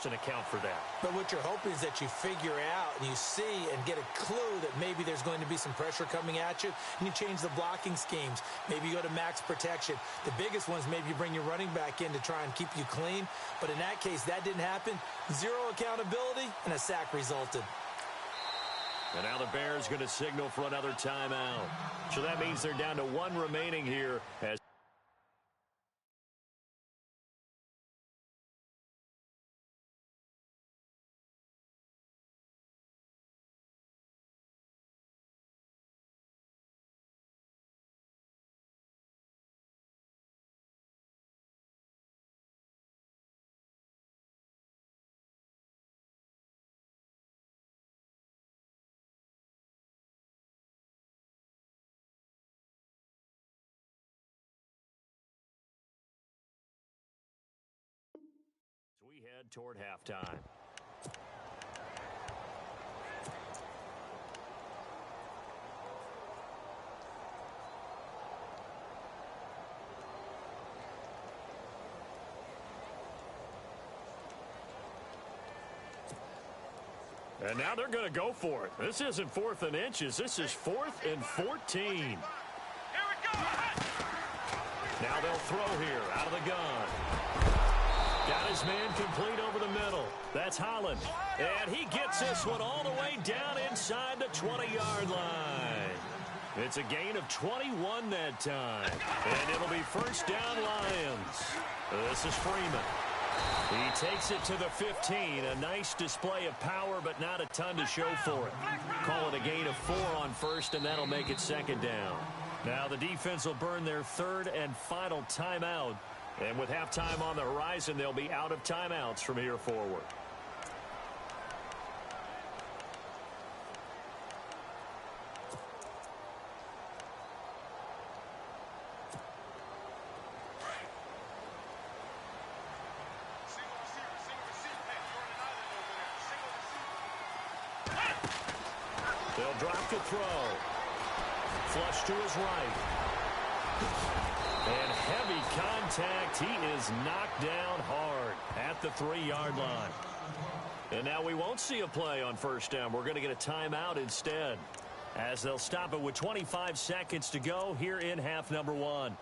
and account for that. But what you're hoping is that you figure out and you see and get a clue that maybe there's going to be some pressure coming at you, and you change the blocking schemes. Maybe you go to max protection. The biggest ones, maybe you bring your running back in to try and keep you clean. But in that case, that didn't happen. Zero accountability, and a sack resulted. And now the Bears going to signal for another timeout. So that means they're down to one remaining here as we head toward halftime. And now they're going to go for it. This isn't 4th and inches. This is 4th and 14. Here we go. Now they'll throw here out of the gun. Got his man complete over the middle. That's Holland. And he gets this one all the way down inside the 20-yard line. It's a gain of 21 that time. And it'll be first down Lions. This is Freeman. He takes it to the 15. A nice display of power, but not a ton to show for it. Call it a gain of 4 on first, and that'll make it second down. Now the defense will burn their third and final timeout. And with halftime on the horizon, they'll be out of timeouts from here forward. They'll drop to throw. Flush to his right. And heavy contact. He is knocked down hard at the 3-yard line. And now we won't see a play on first down. We're going to get a timeout instead, as they'll stop it with 25 seconds to go here in half number 1.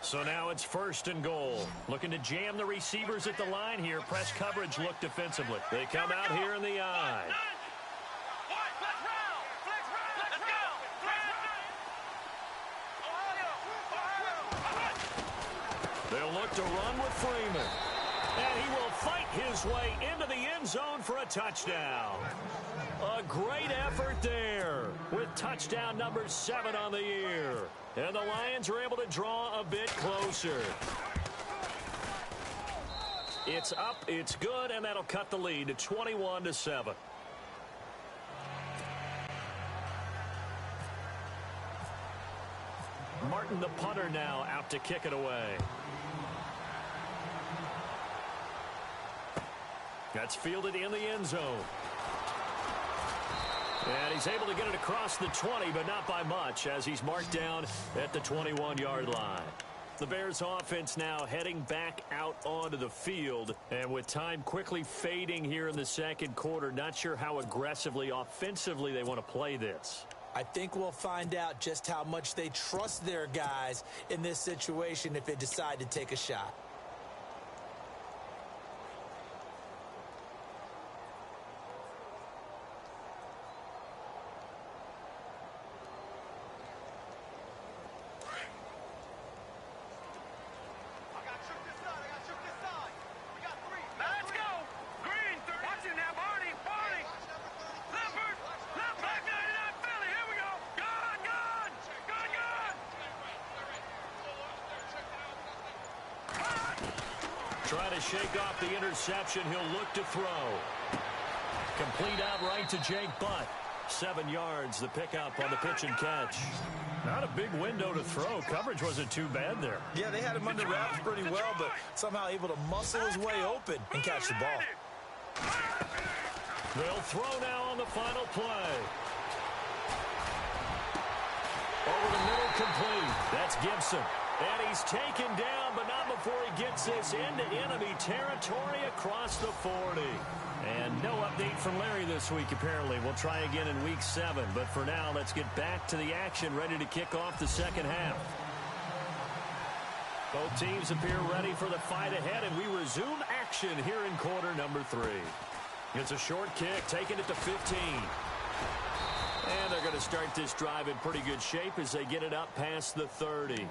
So now it's first and goal. Looking to jam the receivers at the line here. Press coverage look defensively. They come out here in the eye. They'll look to run with Freeman. And he will fight his way into the end zone for a touchdown. A great effort there with touchdown number 7 on the year. And the Lions are able to draw a bit closer. It's up, it's good, and that'll cut the lead to 21-7. Martin, the punter, now out to kick it away. That's fielded in the end zone. And he's able to get it across the 20, but not by much, as he's marked down at the 21-yard line. The Bears offense now heading back out onto the field. And with time quickly fading here in the second quarter, not sure how aggressively, offensively they want to play this. I think we'll find out just how much they trust their guys in this situation if they decide to take a shot. Try to shake off the interception. He'll look to throw. Complete out right to Jake Butt. 7 yards, the pickup on the pitch and catch. Not a big window to throw. Coverage wasn't too bad there. Yeah, they had him under wraps pretty well, but somehow able to muscle his way open and catch the ball. They'll throw now on the final play. Over the middle, complete. That's Gibson. And he's taken down, but not before he gets this into enemy territory across the 40. And no update from Larry this week, apparently. We'll try again in Week 7. But for now, let's get back to the action, ready to kick off the second half. Both teams appear ready for the fight ahead, and we resume action here in quarter number 3. It's a short kick, taking it to 15. And they're going to start this drive in pretty good shape as they get it up past the 30.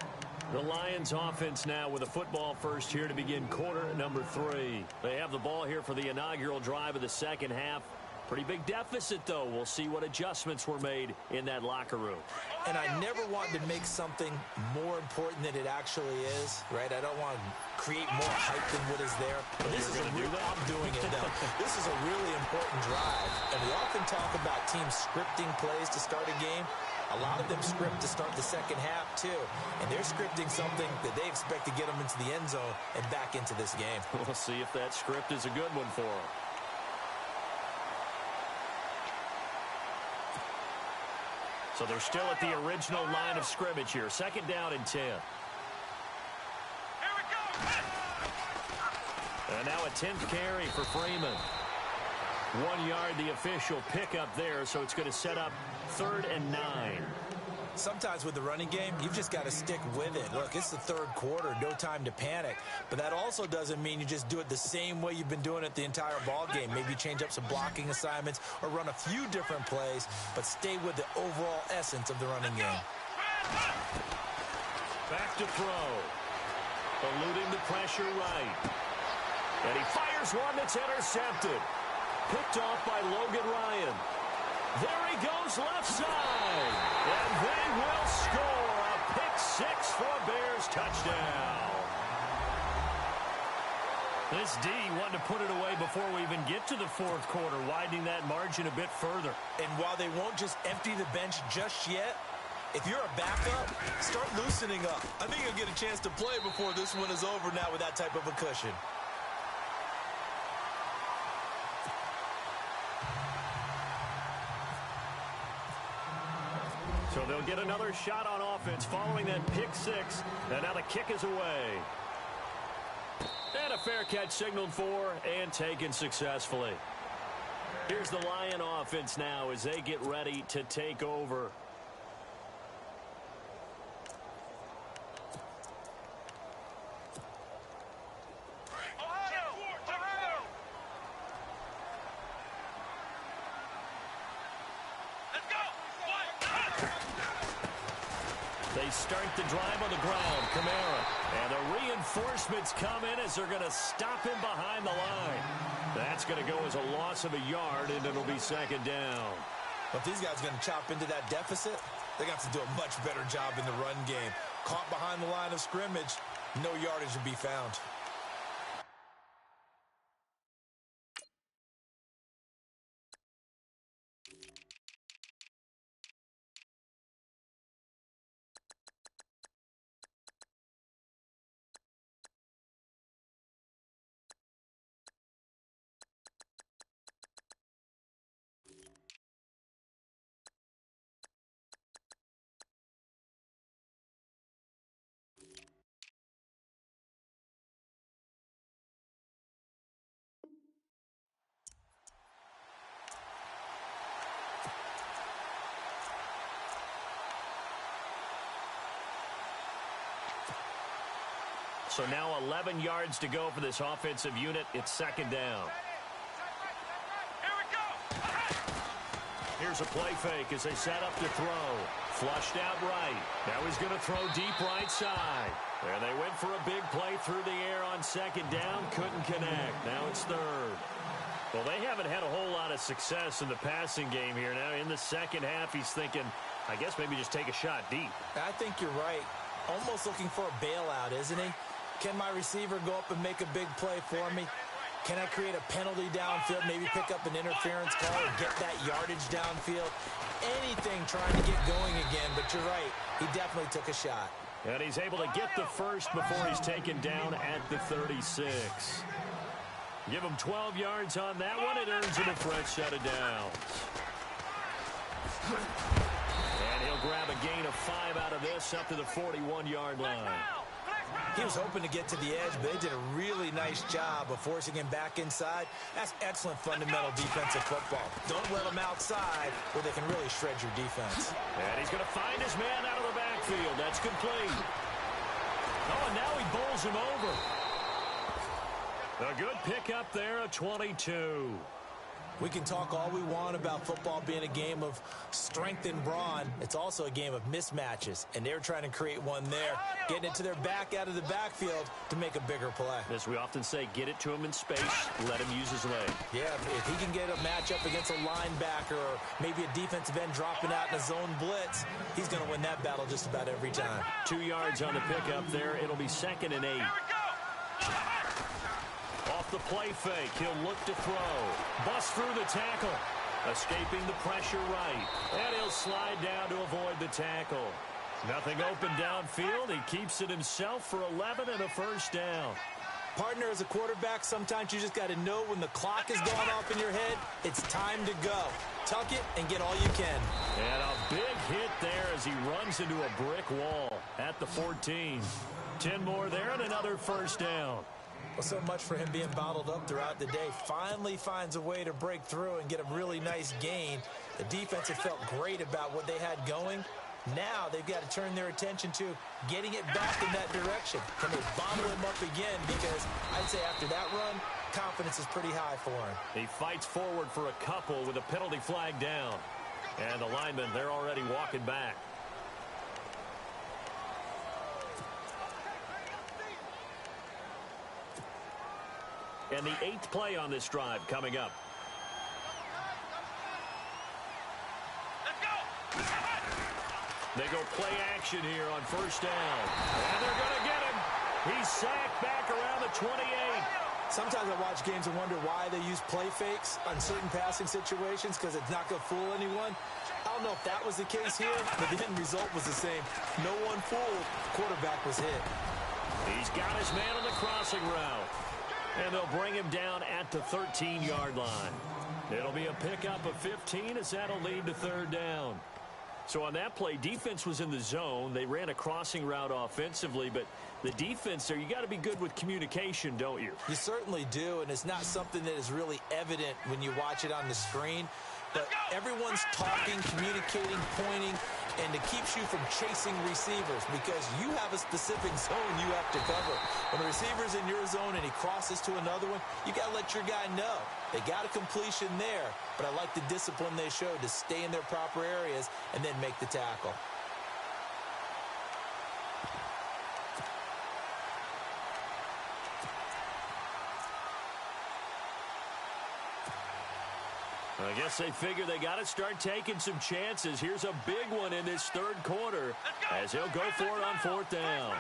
The Lions offense now with a football first here to begin quarter number 3. They have the ball here for the inaugural drive of the second half. Pretty big deficit, though. We'll see what adjustments were made in that locker room. And I never wanted to make something more important than it actually is, right? I don't want to create more hype than what is there. But this is I'm doing it, though. This is a really important drive. And we often talk about teams scripting plays to start a game. A lot of them script to start the second half, too. And they're scripting something that they expect to get them into the end zone and back into this game. We'll see if that script is a good one for them. So they're still at the original line of scrimmage here. Second down and 10. Here we go. And now a 10th carry for Freeman. 1 yard, the official pickup there, so it's going to set up 3rd and 9. Sometimes with the running game, you've just got to stick with it. Look, it's the third quarter, no time to panic. But that also doesn't mean you just do it the same way you've been doing it the entire ball game. Maybe change up some blocking assignments or run a few different plays, but stay with the overall essence of the running game. Back to throw. Eluding the pressure right. And he fires one that's intercepted. Picked off by Logan Ryan. There he goes left side. And they will score a pick 6 for a Bears touchdown. This D wanted to put it away before we even get to the fourth quarter, widening that margin a bit further. And while they won't just empty the bench just yet, if you're a backup, start loosening up. I think you'll get a chance to play before this one is over now with that type of a cushion. So they'll get another shot on offense following that pick 6. And now the kick is away. And a fair catch signaled for and taken successfully. Here's the Lion offense now as they get ready to take over. They start the drive on the ground. Kamara. And the reinforcements come in as they're going to stop him behind the line. That's going to go as a loss of a yard, and it'll be second down. But if these guys are going to chop into that deficit, they're going to have to do a much better job in the run game. Caught behind the line of scrimmage, no yardage to be found. So now 11 yards to go for this offensive unit. It's second down. Here we go. Here's a play fake as they set up to throw. Flushed out right. Now he's going to throw deep right side. And they went for a big play through the air on second down. Couldn't connect. Now it's third. Well, they haven't had a whole lot of success in the passing game here. Now in the second half, he's thinking, I guess maybe just take a shot deep. I think you're right. Almost looking for a bailout, isn't he? Can my receiver go up and make a big play for me? Can I create a penalty downfield, maybe pick up an interference call or get that yardage downfield? Anything trying to get going again, but you're right. He definitely took a shot. And he's able to get the first before he's taken down at the 36. Give him 12 yards on that one. It earns him a fresh set of downs. And he'll grab a gain of 5 out of this up to the 41-yard line. He was hoping to get to the edge, but they did a really nice job of forcing him back inside. That's excellent fundamental defensive football. Don't let him outside where they can really shred your defense. And he's going to find his man out of the backfield. That's complete. Oh, and now he bowls him over. A good pickup there, a 22. We can talk all we want about football being a game of strength and brawn. It's also a game of mismatches, and they're trying to create one there, getting it to their back out of the backfield to make a bigger play. As we often say, get it to him in space, let him use his leg. Yeah, if he can get a matchup against a linebacker or maybe a defensive end dropping out in a zone blitz, he's going to win that battle just about every time. 2 yards on the pickup there. It'll be 2nd and 8. Off the play fake, he'll look to throw. Bust through the tackle. Escaping the pressure right. And he'll slide down to avoid the tackle. Nothing open downfield. He keeps it himself for 11 and a first down. Partner, as a quarterback, sometimes you just got to know when the clock is going off in your head, it's time to go. Tuck it and get all you can. And a big hit there as he runs into a brick wall at the 14. 10 more there and another first down. Well, so much for him being bottled up throughout the day. Finally finds a way to break through and get a really nice gain. The defense have felt great about what they had going. Now they've got to turn their attention to getting it back in that direction. Can they bottle him up again? Because I'd say after that run, confidence is pretty high for him. He fights forward for a couple with a penalty flag down. And the linemen, they're already walking back. And the 8th play on this drive coming up. They go play action here on first down. And they're going to get him. He's sacked back around the 28. Sometimes I watch games and wonder why they use play fakes on certain passing situations because it's not going to fool anyone. I don't know if that was the case here, but the end result was the same. No one fooled. Quarterback was hit. He's got his man on the crossing route. And they'll bring him down at the 13-yard line. It'll be a pickup of 15 as that'll lead to 3rd down. So on that play, defense was in the zone. They ran a crossing route offensively, but the defense there, you got to be good with communication, don't you? You certainly do, and it's not something that is really evident when you watch it on the screen. But everyone's talking, communicating, pointing, and it keeps you from chasing receivers because you have a specific zone you have to cover. When a receiver's in your zone and he crosses to another one, you got to let your guy know. They got a completion there, but I like the discipline they showed to stay in their proper areas and then make the tackle. I guess they figure they got to start taking some chances. Here's a big one in this 3rd quarter as he'll go for it on 4th down.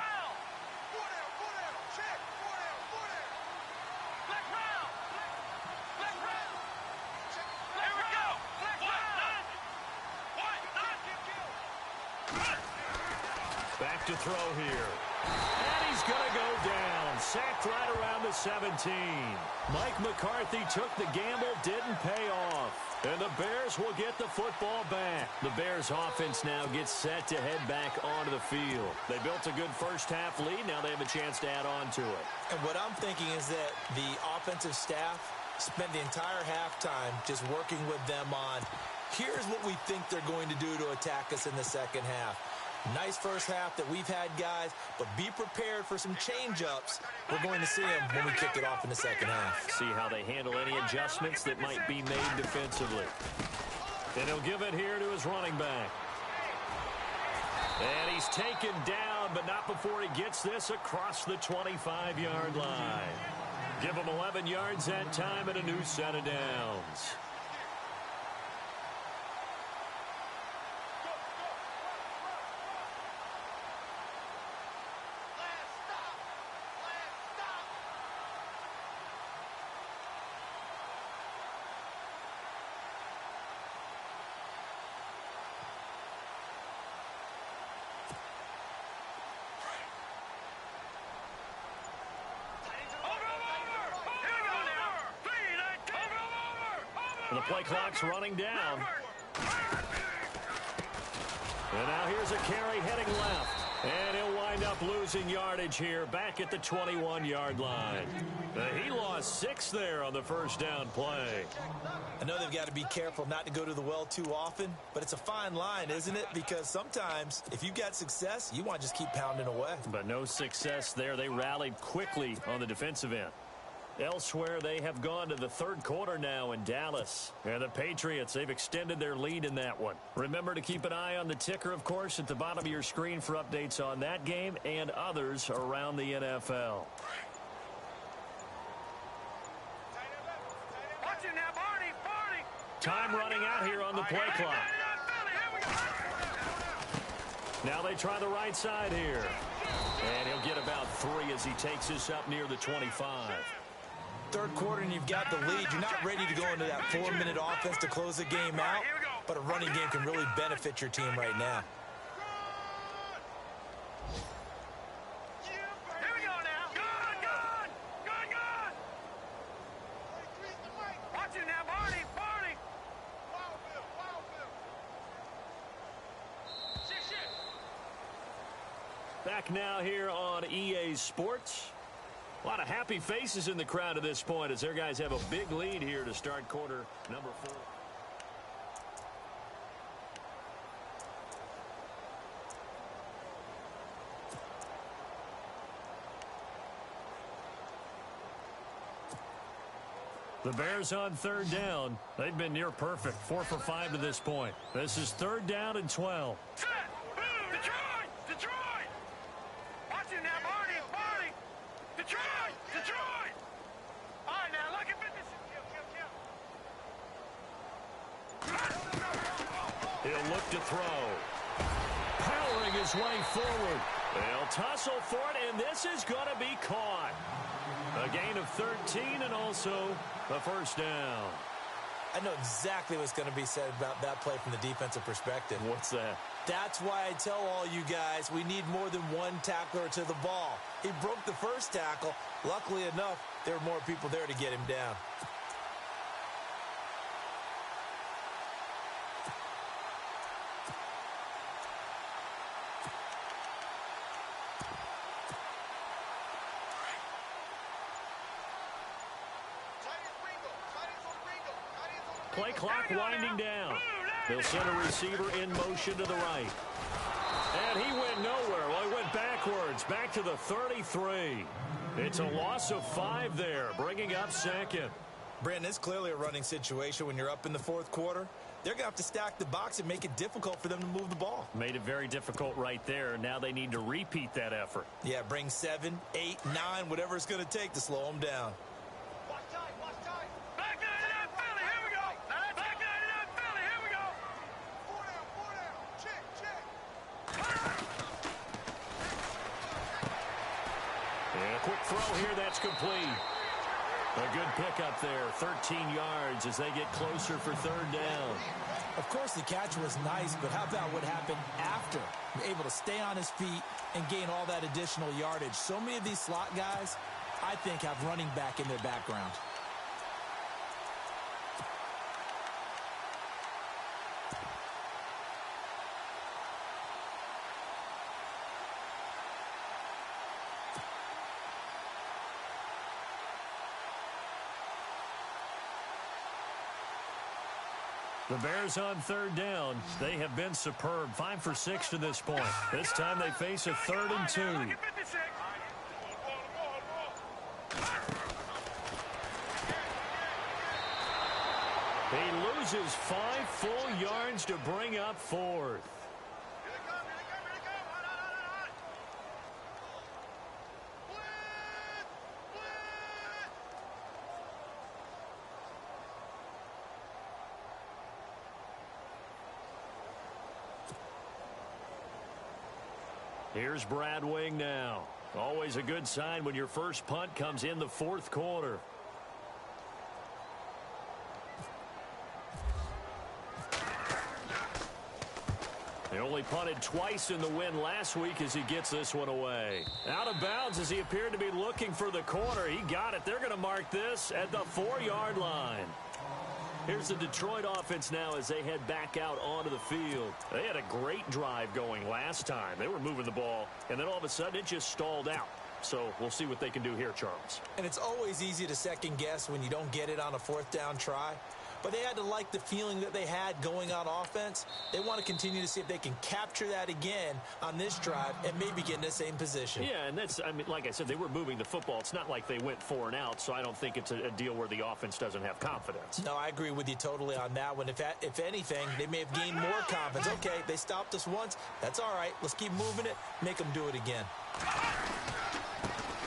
Back to throw here. And he's going to go down. Sacked right around the 17. Mike McCarthy took the gamble, didn't pay off. And the Bears will get the football back. The Bears offense now gets set to head back onto the field. They built a good first half lead. Now they have a chance to add on to it. And what I'm thinking is that the offensive staff spent the entire halftime just working with them on, here's what we think they're going to do to attack us in the second half. Nice first half that we've had, guys, but be prepared for some change-ups. We're going to see them when we kick it off in the second half. See how they handle any adjustments that might be made defensively. And he'll give it here to his running back. And he's taken down, but not before he gets this across the 25-yard line. Give him 11 yards that time and a new set of downs. The play clock's running down. And now here's a carry heading left. And he'll wind up losing yardage here back at the 21-yard line. He lost 6 there on the first down play. I know they've got to be careful not to go to the well too often, but it's a fine line, isn't it? Because sometimes if you've got success, you want to just keep pounding away. But no success there. They rallied quickly on the defensive end. Elsewhere, they have gone to the third quarter now in Dallas. And the Patriots, they've extended their lead in that one. Remember to keep an eye on the ticker, of course, at the bottom of your screen for updates on that game and others around the NFL. Watch it now, Barney. Time running out here on the play clock. Now they try the right side here. And he'll get about 3 as he takes this up near the 25. Third quarter and you've got the lead. You're not ready to go into that 4-minute offense to close the game out, but a running game can really benefit your team right now. Here we go now. Gun. Watch it now, Barney. Shit. Back now here on EA Sports. A lot of happy faces in the crowd at this point as their guys have a big lead here to start quarter number 4. The Bears on third down. They've been near perfect. 4 for 5 to this point. This is third down and 12. Set. Detroit. Watch it now, Barney. Detroit. All right, now look at this. He'll look to throw. Powering his way forward. They'll tussle for it, and this is going to be caught. A gain of 13 and also the first down. I know exactly what's going to be said about that play from the defensive perspective. What's that? That's why I tell all you guys we need more than one tackler to the ball. He broke the first tackle. Luckily enough, there were more people there to get him down. Play clock winding down. They'll send a receiver in motion to the right. And he went nowhere. Well, he went backwards, back to the 33. It's a loss of 5 there, bringing up second. Brandon, it's clearly a running situation when you're up in the fourth quarter. They're going to have to stack the box and make it difficult for them to move the ball. Made it very difficult right there. Now they need to repeat that effort. Yeah, bring 7, 8, 9, whatever it's going to take to slow them down. Back 99 Philly, here we go. Back 99 Philly, here we go. 4 down. Check. And a quick throw here, that's complete. A good pickup there, 13 yards as they get closer for third down. Of course, the catch was nice, but how about what happened after? Able to stay on his feet and gain all that additional yardage. So many of these slot guys, I think, have running back in their background. The Bears on third down. They have been superb. 5 for 6 to this point. This time they face a 3rd and 2. He loses 5 full yards to bring up 4th. Here's Brad Wing now. Always a good sign when your first punt comes in the fourth quarter. They only punted twice in the win last week as he gets this one away. Out of bounds as he appeared to be looking for the corner. He got it. They're going to mark this at the 4-yard line. Here's the Detroit offense now as they head back out onto the field. They had a great drive going last time. They were moving the ball, and then all of a sudden it just stalled out. So we'll see what they can do here, Charles. And it's always easy to second guess when you don't get it on a fourth down try. But they had to like the feeling that they had going on offense. They want to continue to see if they can capture that again on this drive and maybe get in the same position. Yeah, and that's, I mean, like I said, they were moving the football. It's not like they went 4 and out, so I don't think it's a deal where the offense doesn't have confidence. No, I agree with you totally on that one. If anything, they may have gained more confidence. Okay, they stopped us once. That's all right. Let's keep moving it. Make them do it again.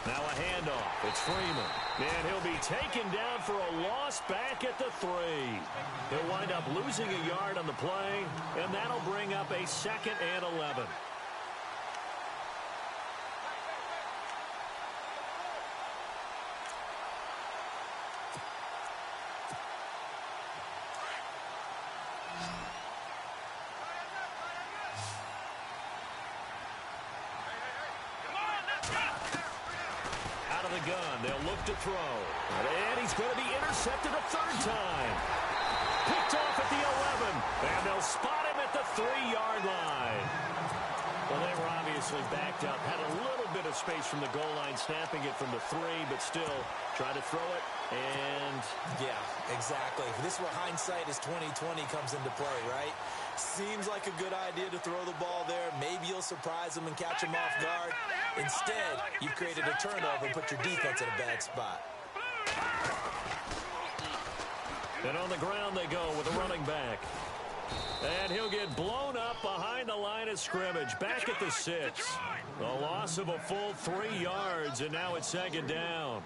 Now a handoff. It's Freeman. And he'll be taken down for a loss back at the 3. He'll wind up losing a yard on the play, and that'll bring up a 2nd and 11. Gun. They'll look to throw. And he's going to be intercepted a 3rd time. Picked off at the 11. And they'll spot him at the 3-yard line. Well, they were obviously backed up. Had a little bit of space from the goal line, snapping it from the 3, but still try to throw it. And yeah, exactly. This is where hindsight is 20/20 comes into play, right? Seems like a good idea to throw the ball there. Maybe you'll surprise them and catch them off guard. Instead, you've created a turnover and put your defense in a bad spot. And on the ground they go with a running back. And he'll get blown up behind the line of scrimmage. Back at the 6. A loss of a full 3 yards, and now it's 2nd down.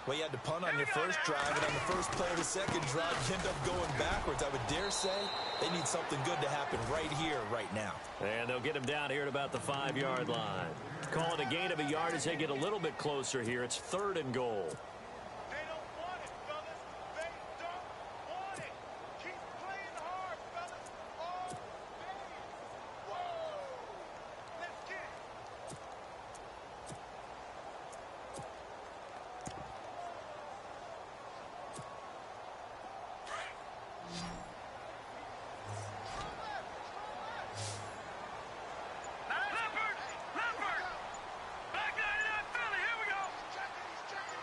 Well, you had to punt on your first drive, and on the first play of the second drive, you end up going backwards. I would dare say they need something good to happen right here, right now. And they'll get him down here at about the 5-yard line. Call it a gain of a yard as they get a little bit closer here. It's 3rd and goal. They don't want it, fellas. They don't want it. Keep playing hard, fellas. All day. Whoa. Let's get it.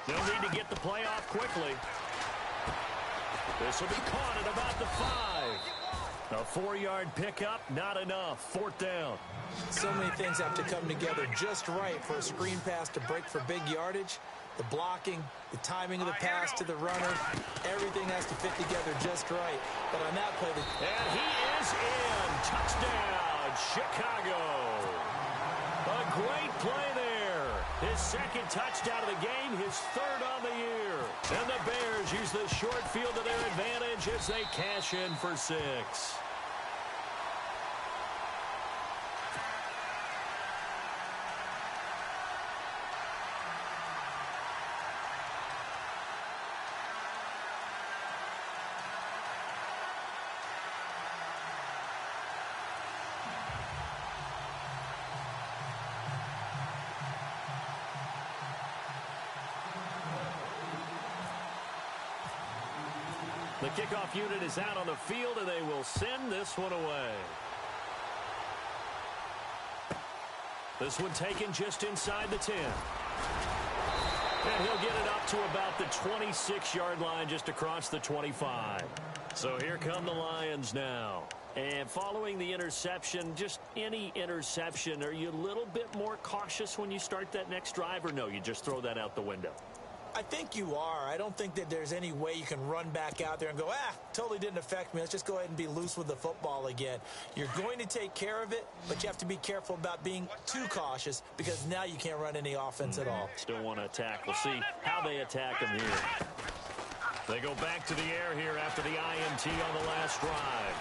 They'll need to get the play off quickly. This will be caught at about the 5. A 4-yard pickup, not enough. 4th down. So many things have to come together just right for a screen pass to break for big yardage. The blocking, the timing of the pass to the runner, everything has to fit together just right. But on that play... And he is in. Touchdown, Chicago. A great play there. His 2nd touchdown of the game, his 3rd on the year. And the Bears use the short field to their advantage as they cash in for 6. The kickoff unit is out on the field, and they will send this one away. This one taken just inside the 10. And he'll get it up to about the 26-yard line, just across the 25. So here come the Lions now. And following the interception, just any interception, are you a little bit more cautious when you start that next drive, or no, you just throw that out the window? I think you are. I don't think that there's any way you can run back out there and go, totally didn't affect me. Let's just go ahead and be loose with the football again. You're going to take care of it, but you have to be careful about being too cautious because now you can't run any offense at all. Still want to attack. We'll see how they attack them here. They go back to the air here after the INT on the last drive.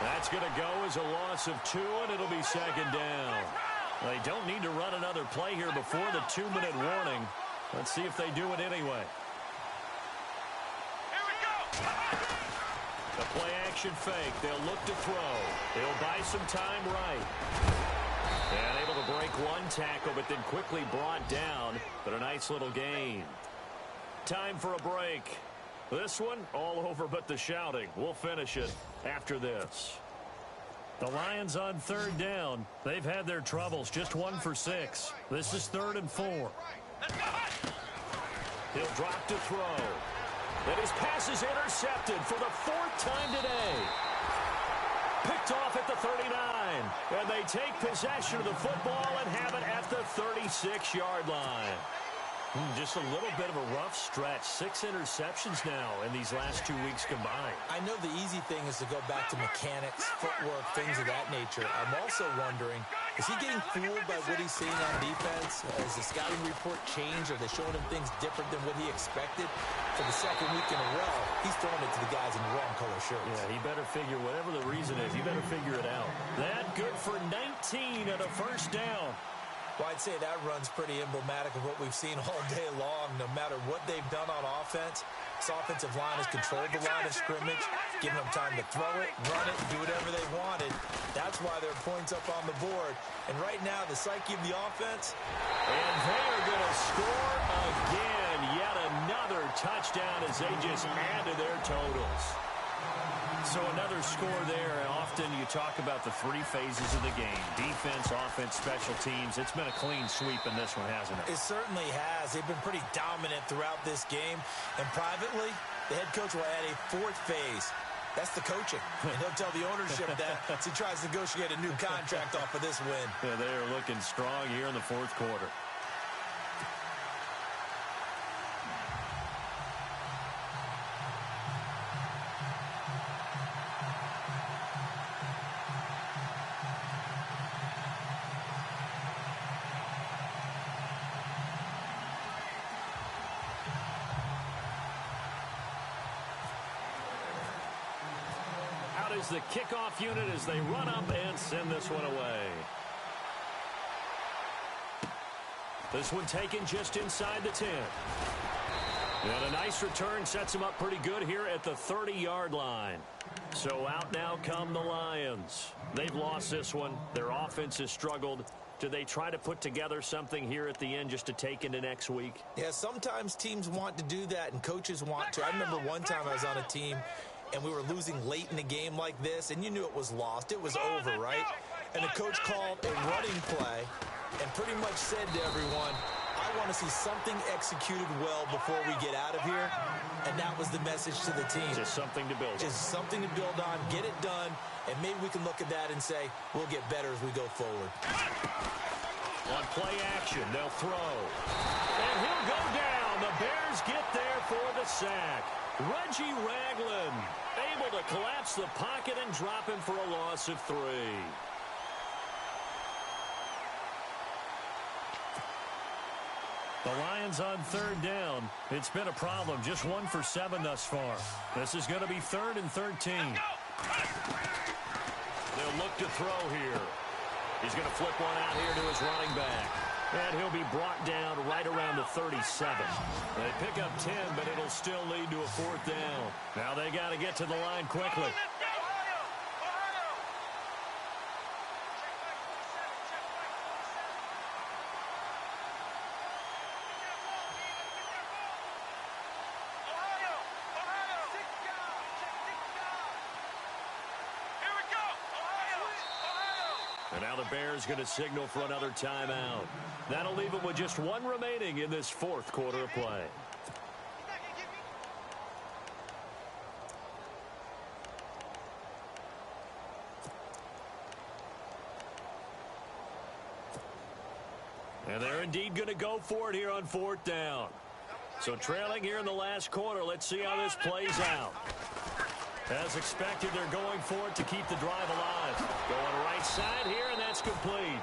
That's going to go as a loss of 2, and it'll be 2nd down. They don't need to run another play here before the 2-minute warning. Let's see if they do it anyway. Here we go. The play-action fake. They'll look to throw. They'll buy some time right. And able to break one tackle, but then quickly brought down. But a nice little gain. Time for a break. This one, all over but the shouting. We'll finish it after this. The Lions on third down. They've had their troubles, just 1 for 6. This is 3rd and 4. He'll drop to throw. And his pass is intercepted for the 4th time today. Picked off at the 39. And they take possession of the football and have it at the 36-yard line. Just a little bit of a rough stretch. 6 interceptions now in these last 2 weeks combined. I know the easy thing is to go back to mechanics, footwork, things of that nature. I'm also wondering, is he getting fooled by what he's seeing on defense? Has the scouting report changed? Are they showing him things different than what he expected? For the 2nd week in a row, he's throwing it to the guys in the wrong color shirts. Yeah, he better figure, whatever the reason is, he better figure it out. That good for 19 and a first down. Well, I'd say that run's pretty emblematic of what we've seen all day long. No matter what they've done on offense, this offensive line has controlled the line of scrimmage, given them time to throw it, run it, do whatever they wanted. That's why there are points up on the board. And right now, the psyche of the offense. And they are going to score again. Yet another touchdown as they just add to their totals. So another score there. Often you talk about the 3 phases of the game. Defense, offense, special teams. It's been a clean sweep in this one, hasn't it? It certainly has. They've been pretty dominant throughout this game. And privately, the head coach will add a 4th phase. That's the coaching. And he'll tell the ownership that as he tries to negotiate a new contract off of this win. Yeah, they are looking strong here in the 4th quarter. Is the kickoff unit as they run up and send this one away. This one taken just inside the 10. And a nice return sets him up pretty good here at the 30-yard line. So out now come the Lions. They've lost this one. Their offense has struggled. Do they try to put together something here at the end just to take into next week? Yeah, sometimes teams want to do that and coaches want to. I remember one time I was on a team and we were losing late in the game like this, and you knew it was lost. It was over, right? And the coach called a running play and pretty much said to everyone, I want to see something executed well before we get out of here. And that was the message to the team. Just something to build on. Just something to build on, get it done, and maybe we can look at that and say, we'll get better as we go forward. On play action, they'll throw. And he'll go down. The Bears get there for the sack. Reggie Ragland able to collapse the pocket and drop him for a loss of 3. The Lions on third down. It's been a problem. Just 1 for 7 thus far. This is going to be 3rd and 13. They'll look to throw here. He's going to flip one out here to his running back. And he'll be brought down right around the 37. They pick up 10, but it'll still lead to a 4th down. Now they got to get to the line quickly. And now the Bears going to signal for another timeout. That'll leave them with just 1 remaining in this 4th quarter of play. And they're indeed going to go for it here on 4th down. So trailing here in the last quarter, let's see how this plays out. As expected, they're going for it to keep the drive alive. Going right side here, and that's complete.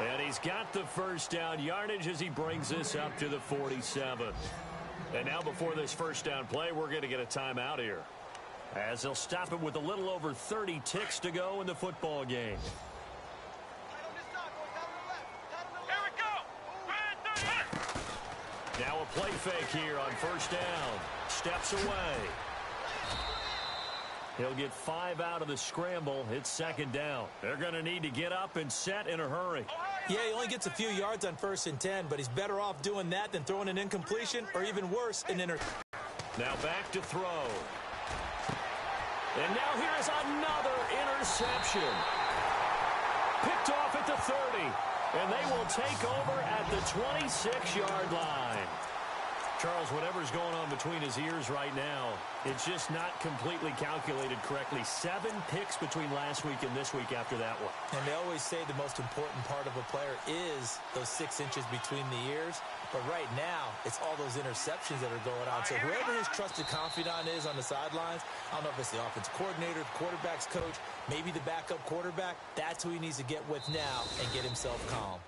And he's got the first down yardage as he brings this up to the 47. And now before this first down play, we're going to get a timeout here, as they'll stop it with a little over 30 ticks to go in the football game. Now a play fake here on first down. Steps away. He'll get 5 out of the scramble. It's 2nd down. They're going to need to get up and set in a hurry. Yeah, he only gets a few yards on 1st and 10, but he's better off doing that than throwing an incompletion or even worse, an interception. Now back to throw. And now here is another interception. Picked off at the 30. And they will take over at the 26-yard line. Charles, whatever's going on between his ears right now, it's just not completely calculated correctly. 7 picks between last week and this week after that one. And they always say the most important part of a player is those 6 inches between the ears. But right now, it's all those interceptions that are going on. So whoever his trusted confidant is on the sidelines, I don't know if it's the offense coordinator, the quarterback's coach, maybe the backup quarterback, that's who he needs to get with now and get himself calm.